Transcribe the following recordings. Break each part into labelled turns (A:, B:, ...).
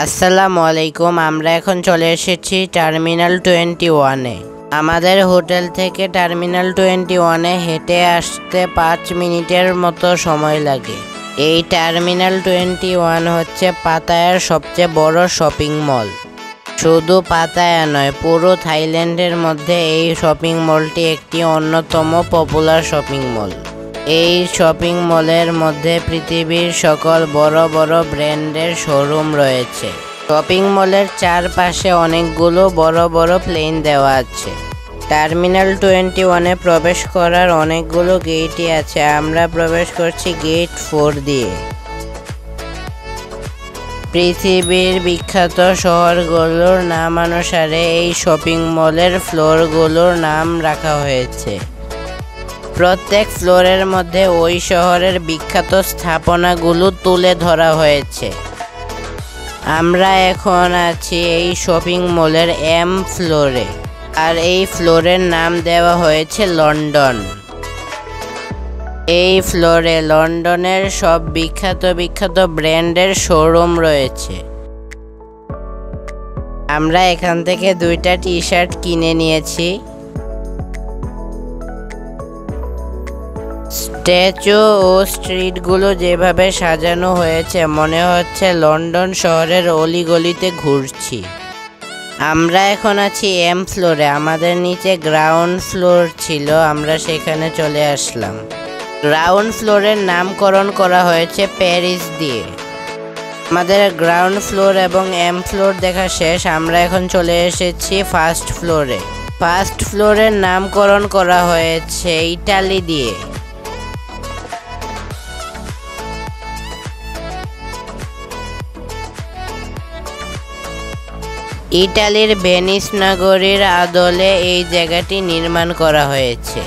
A: আসসালামু আলাইকুম। আমরা এখন চলে এসেছি টার্মিনাল 21-এ। আমাদের হোটেল থেকে টার্মিনাল 21-এ হেঁটে আসতে 5 মিনিটের মতো সময় লাগে। এই টার্মিনাল 21 হচ্ছে পাতায়ার সবচেয়ে বড় শপিং মল। শুধু পাতায়া নয়, পুরো থাইল্যান্ডের মধ্যে এই শপিং মলটি একটি অন্যতম পপুলার শপিং মল। এই শপিং মলের মধ্যে পৃথিবীর সকল বড় বড় ব্র্যান্ডের শোরুম রয়েছে। শপিং মলের চারপাশে অনেকগুলো বড় বড় প্লেন দেওয়া আছে। টার্মিনাল 21-এ প্রবেশ করার অনেকগুলো গেটই আছে। আমরা প্রবেশ করছি গেট 4 দিয়ে। পৃথিবীর বিখ্যাত শহরগুলোর নামানুসারে এই শপিং মলের ফ্লোরগুলোর নাম রাখা হয়েছে। প্রত্যেক ফ্লোরের মধ্যে ওই শহরের বিখ্যাত স্থাপনাগুলো তুলে ধরা হয়েছে। আমরা এখন আছি এই শপিং মলের এম ফ্লোরে, আর এই ফ্লোরের নাম দেওয়া হয়েছে লন্ডন। এই ফ্লোরে লন্ডনের সব বিখ্যাত ব্র্যান্ডের শোরুম রয়েছে। আমরা এখান থেকে 2টা টি-শার্ট কিনে নিয়েছি। স্ট্যাচু ও স্ট্রিটগুলো যেভাবে সাজানো হয়েছে, মনে হচ্ছে লন্ডন শহরের অলিগলিতে ঘুরছি। আমরা এখন আছি এম ফ্লোরে। আমাদের নিচে গ্রাউন্ড ফ্লোর ছিল, আমরা সেখানে চলে আসলাম। গ্রাউন্ড ফ্লোরের নামকরণ করা হয়েছে প্যারিস দিয়ে। আমাদের গ্রাউন্ড ফ্লোর এবং এম ফ্লোর দেখা শেষ। আমরা এখন চলে এসেছি ফার্স্ট ফ্লোরে। ফার্স্ট ফ্লোরের নামকরণ করা হয়েছে ইটালি দিয়ে। ইটালির ভেনিস নগরীর আদলে এই জায়গাটি নির্মাণ করা হয়েছে।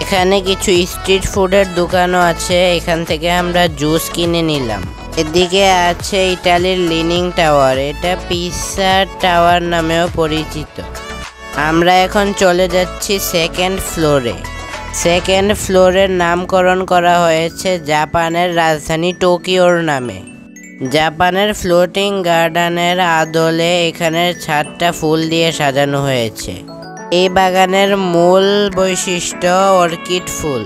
A: এখানে কিছু স্ট্রিট ফুডের দোকানও আছে, এখান থেকে আমরা জুস কিনে নিলাম। এদিকে আছে ইটালির লিনিং টাওয়ার, এটা পিসা টাওয়ার নামেও পরিচিত। আমরা এখন চলে যাচ্ছি সেকেন্ড ফ্লোরে। সেকেন্ড ফ্লোরের নামকরণ করা হয়েছে জাপানের রাজধানী টোকিওর নামে। জাপানের ফ্লোটিং গার্ডেনের আদলে এখানে ছাদটা ফুল দিয়ে সাজানো হয়েছে। এই বাগানের মূল বৈশিষ্ট্য অর্কিড ফুল।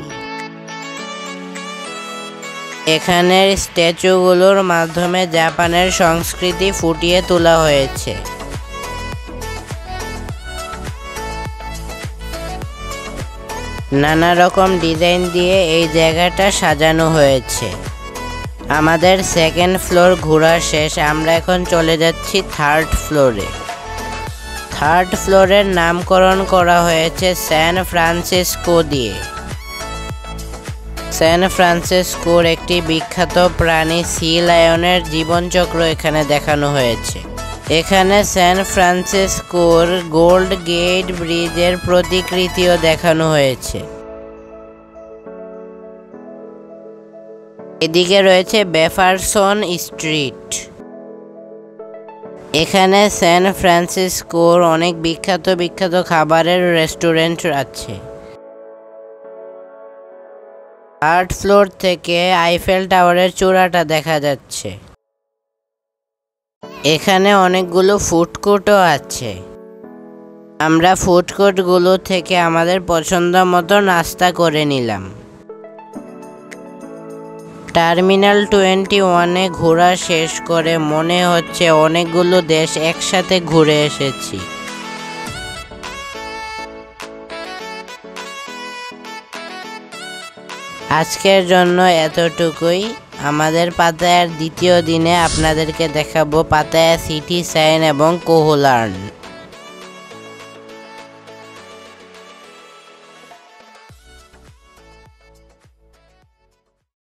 A: এখানের স্ট্যাচুগুলোর মাধ্যমে জাপানের সংস্কৃতি ফুটিয়ে তোলা হয়েছে। নানা রকম ডিজাইন দিয়ে এই জায়গাটা সাজানো হয়েছে। আমাদের সেকেন্ড ফ্লোর ঘোরা শেষ। আমরা এখন চলে যাচ্ছি থার্ড ফ্লোরে। থার্ড ফ্লোরের নামকরণ করা হয়েছে স্যান ফ্রান্সিসকো দিয়ে। স্যান ফ্রান্সিসকোর একটি বিখ্যাত প্রাণী সি লায়নের জীবনচক্র এখানে দেখানো হয়েছে। এখানে স্যান ফ্রান্সিসকোর গোল্ড গেট ব্রিজের প্রতিকৃতিও দেখানো হয়েছে। এদিকে রয়েছে বেফারসন স্ট্রিট। এখানে স্যান ফ্রান্সিসকোর অনেক বিখ্যাত খাবারের রেস্টুরেন্ট আছে। থার্ড ফ্লোর থেকে আইফেল টাওয়ারের চূড়াটা দেখা যাচ্ছে। এখানে অনেকগুলো ফুড কোর্টও আছে। আমরা ফুড কোর্টগুলো থেকে আমাদের পছন্দ মতো নাস্তা করে নিলাম। টার্মিনাল 21-এ ঘোরা শেষ করে মনে হচ্ছে অনেকগুলো দেশ একসাথে ঘুরে এসেছি। আজকের জন্য এতটুকুই। আমাদের পাতায়ার দ্বিতীয় দিনে আপনাদেরকে দেখাবো পাতায়া সিটি সাইন এবং কোহো লার্ন।